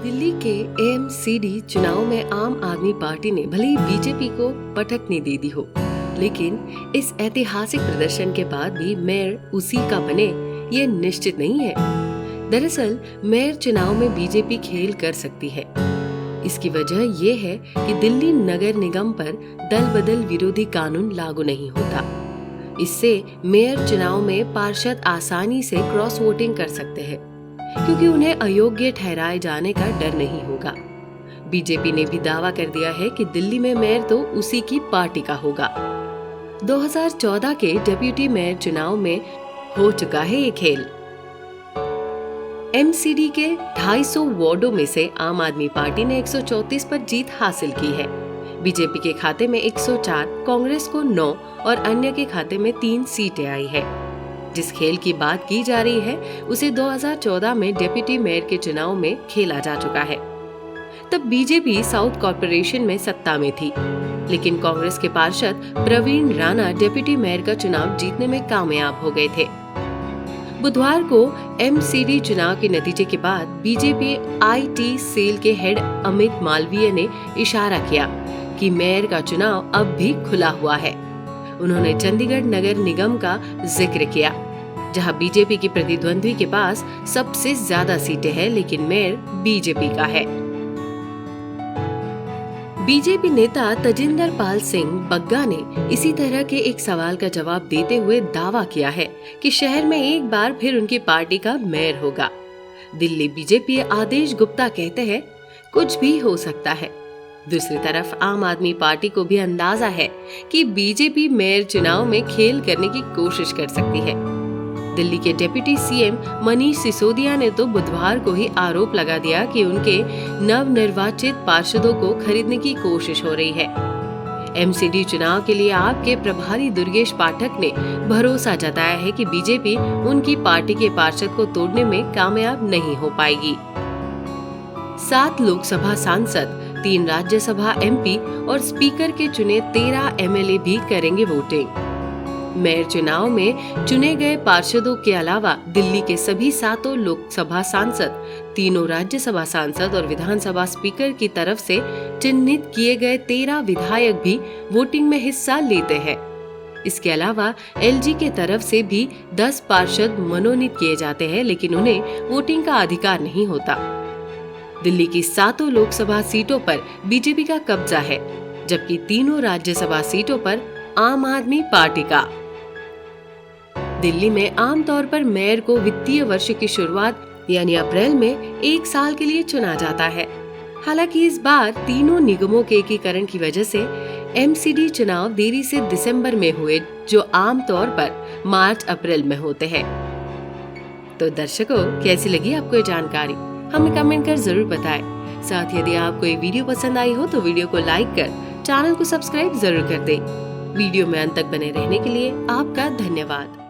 दिल्ली के एमसीडी चुनाव में आम आदमी पार्टी ने भले ही बीजेपी को पटकनी दे दी हो, लेकिन इस ऐतिहासिक प्रदर्शन के बाद भी मेयर उसी का बने ये निश्चित नहीं है। दरअसल मेयर चुनाव में बीजेपी खेल कर सकती है। इसकी वजह ये है कि दिल्ली नगर निगम पर दल बदल विरोधी कानून लागू नहीं होता। इससे मेयर चुनाव में पार्षद आसानी से क्रॉस वोटिंग कर सकते हैं, क्योंकि उन्हें अयोग्य ठहराए जाने का डर नहीं होगा। बीजेपी ने भी दावा कर दिया है कि दिल्ली में मेयर तो उसी की पार्टी का होगा। 2014 के डिप्टी मेयर चुनाव में हो चुका है ये खेल। एमसीडी के 250 वार्डों में से आम आदमी पार्टी ने 134 पर जीत हासिल की है। बीजेपी के खाते में 104, कांग्रेस को 9 और अन्य के खाते में 3 सीटें आई है। जिस खेल की बात की जा रही है उसे 2014 में डिप्टी मेयर के चुनाव में खेला जा चुका है। तब बीजेपी साउथ कॉर्पोरेशन में सत्ता में थी, लेकिन कांग्रेस के पार्षद प्रवीण राणा डिप्टी मेयर का चुनाव जीतने में कामयाब हो गए थे। बुधवार को एमसीडी चुनाव के नतीजे के बाद बीजेपी आईटी सेल के हेड अमित मालवीय ने इशारा किया कि मेयर का चुनाव अब भी खुला हुआ है। उन्होंने चंडीगढ़ नगर निगम का जिक्र किया, जहां बीजेपी की प्रतिद्वंद्वी के पास सबसे ज्यादा सीटें हैं, लेकिन मेयर बीजेपी का है। बीजेपी नेता तजिंदर पाल सिंह बग्गा ने इसी तरह के एक सवाल का जवाब देते हुए दावा किया है कि शहर में एक बार फिर उनकी पार्टी का मेयर होगा। दिल्ली बीजेपी आदेश गुप्ता कहते हैं, कुछ भी हो सकता है। दूसरी तरफ आम आदमी पार्टी को भी अंदाजा है कि बीजेपी मेयर चुनाव में खेल करने की कोशिश कर सकती है। दिल्ली के डिप्टी सीएम मनीष सिसोदिया ने तो बुधवार को ही आरोप लगा दिया कि उनके नवनिर्वाचित पार्षदों को खरीदने की कोशिश हो रही है। एमसीडी चुनाव के लिए आपके प्रभारी दुर्गेश पाठक ने भरोसा जताया है कि बीजेपी उनकी पार्टी के पार्षद को तोड़ने में कामयाब नहीं हो पाएगी। 7 लोकसभा सांसद, 3 राज्यसभा एमपी और स्पीकर के चुने 13 एमएलए भी करेंगे वोटिंग। मेयर चुनाव में चुने गए पार्षदों के अलावा दिल्ली के सभी 7 लोकसभा सांसद, 3 राज्यसभा सांसद और विधानसभा स्पीकर की तरफ से चिन्हित किए गए 13 विधायक भी वोटिंग में हिस्सा लेते हैं। इसके अलावा एलजी के तरफ से भी 10 पार्षद मनोनीत किए जाते हैं, लेकिन उन्हें वोटिंग का अधिकार नहीं होता। दिल्ली की 7 लोकसभा सीटों पर बीजेपी का कब्जा है, जबकि 3 राज्यसभा सीटों पर आम आदमी पार्टी का। दिल्ली में आमतौर पर मेयर को वित्तीय वर्ष की शुरुआत यानी अप्रैल में 1 साल के लिए चुना जाता है। हालांकि इस बार तीनों निगमों के एकीकरण की वजह से एमसीडी चुनाव देरी से दिसंबर में हुए, जो आमतौर पर मार्च अप्रैल में होते हैं। तो दर्शकों, कैसी लगी आपको ये जानकारी? हमें कमेंट कर जरूर बताएं। साथ ही यदि आपको ये वीडियो पसंद आई हो तो वीडियो को लाइक कर चैनल को सब्सक्राइब जरूर कर दें। वीडियो में अंत तक बने रहने के लिए आपका धन्यवाद।